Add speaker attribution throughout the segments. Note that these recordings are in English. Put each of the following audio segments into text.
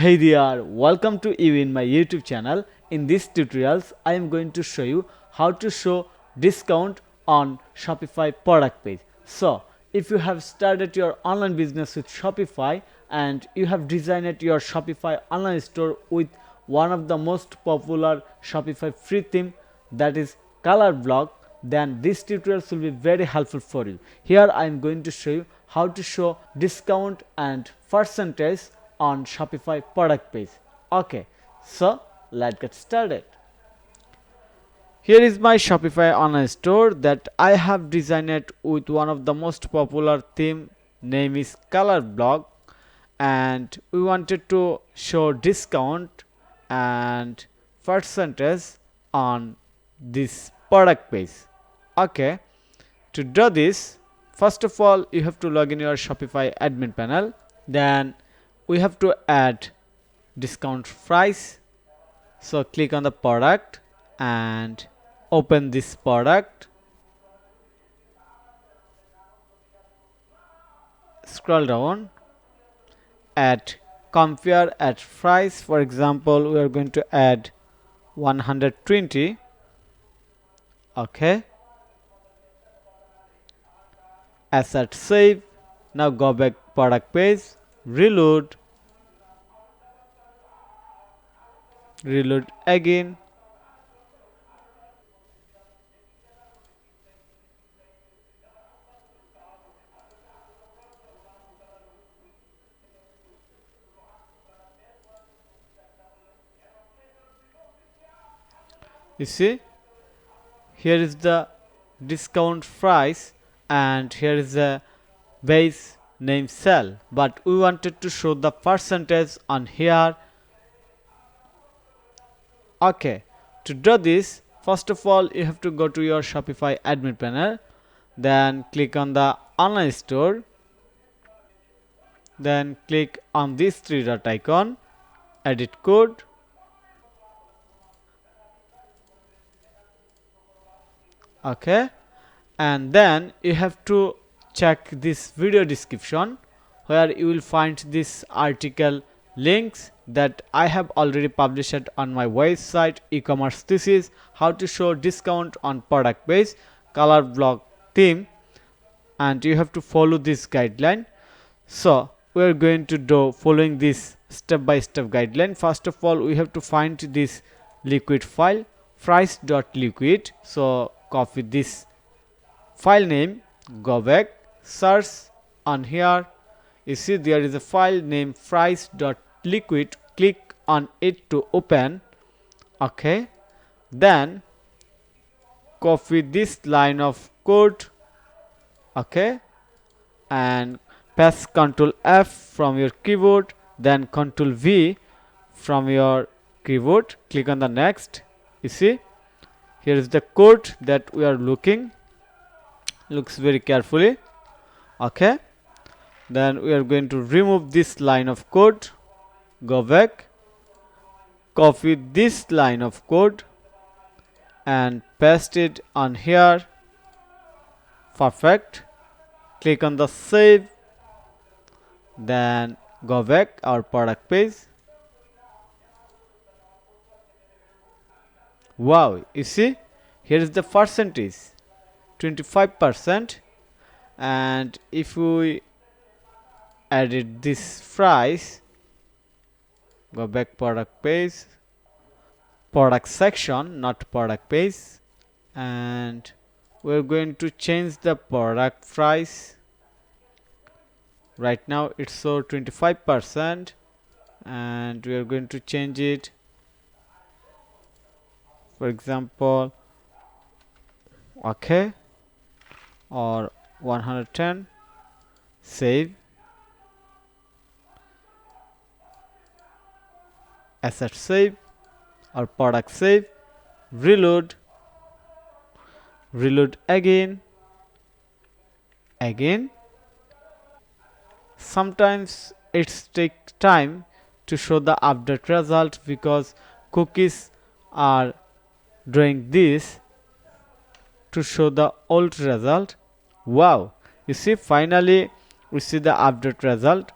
Speaker 1: Hey there, welcome to you in my YouTube channel. In this tutorials, I am going to show you how to show discount on Shopify product page. So, if you have started your online business with Shopify and you have designed your Shopify online store with one of the most popular Shopify free theme, that is Colorblock, then this tutorial will be very helpful for you. Here I am going to show you how to show discount and percentage on Shopify product page. Okay, so let's get started. Here is my Shopify online store that I have designed with one of the most popular theme, name is Colorblock, and we wanted to show discount and percentage on this product page. Okay, to do this, first of all you have to log in your Shopify admin panel. Then we have to add discount price. So click on the product and open this product. Scroll down, add compare at price. For example, we are going to add 120. Okay, asset save. Now go back product page, reload again. You see, here is the discount price and here is the base name cell, but we wanted to show the percentage on here. Okay, to do this, first of all you have to go to your Shopify admin panel, then click on the online store, then click on this three dot icon, edit code. Okay, and then you have to check this video description where you will find this article links that I have already published on my website e-commerce. This is how to show discount on product page Colorblock theme, and you have to follow this guideline. So we are going to do following this step-by-step guideline. First of all, we have to find this liquid file price.liquid. So copy this file name, go back, search on here. You see there is a file named price.liquid. Click on it to open. Okay, then copy this line of code. Okay, and press Ctrl F from your keyboard, then Ctrl V from your keyboard. Click on the next. You see, here is the code that we are looking. Looks very carefully. Okay, then we are going to remove this line of code, go back, copy this line of code and paste it on here. Perfect. Click on the save, then go back our product page. Wow, you see, here is the percentage 25%, and if we added this price, go back product page, product section, not product page, and we're going to change the product price. Right now it's so 25%, and we are going to change it, for example, okay, or 110. Save, asset save or product save, reload again. Sometimes it takes time to show the update result because cookies are doing this to show the old result. Wow, you see, finally we see the update result,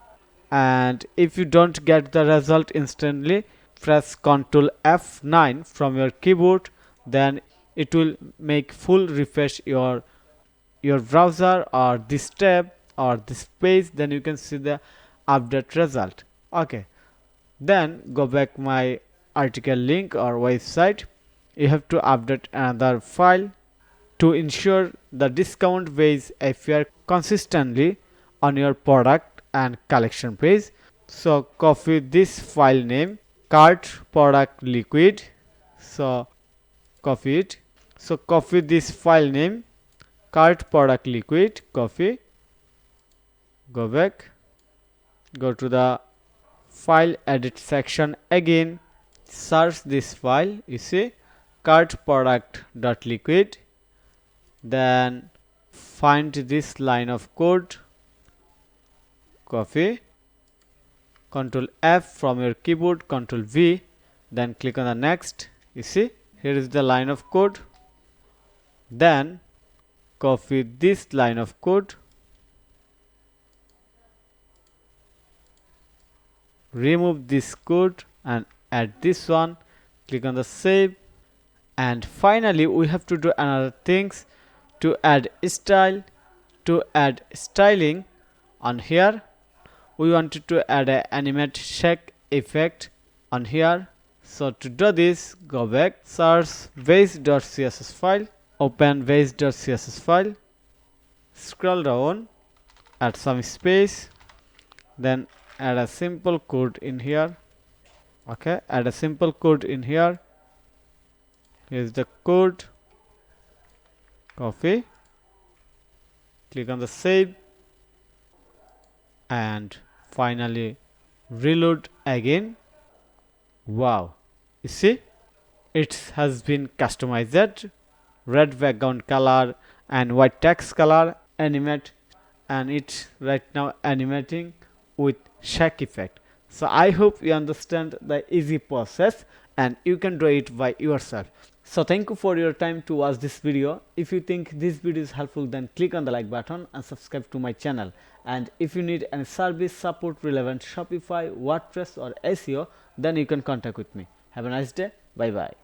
Speaker 1: and if you don't get the result instantly, press Ctrl F9 from your keyboard, then it will make full refresh your browser or this tab or this page, then you can see the update result. Okay, then go back my article link or website. You have to update another file to ensure the discount page appear consistently on your product and collection page. So copy this file name, cart product liquid. So copy it. So copy this file name, cart product liquid, copy, go back, go to the file edit section again, search this file, you see cart product dot liquid, then find this line of code, copy, Ctrl F from your keyboard, Ctrl V, then click on the next. You see here is the line of code, then copy this line of code, remove this code and add this one, click on the save, and finally we have to do another things to add style. To add styling on here, we wanted to add an animate shake effect on here. So to do this, go back, search base.css file, open base.css file, scroll down, add some space, then add a simple code in here. Okay, add a simple code in here. Here's the code, copy, click on the save, and finally reload again. Wow, you see it has been customized, red background color and white text color, animate, and it's right now animating with shake effect. So I hope you understand the easy process and you can do it by yourself. So thank you for your time to watch this video. If you think this video is helpful, then click on the like button and subscribe to my channel. And if you need any service support relevant Shopify, WordPress or SEO, then you can contact with me. Have a nice day. Bye bye.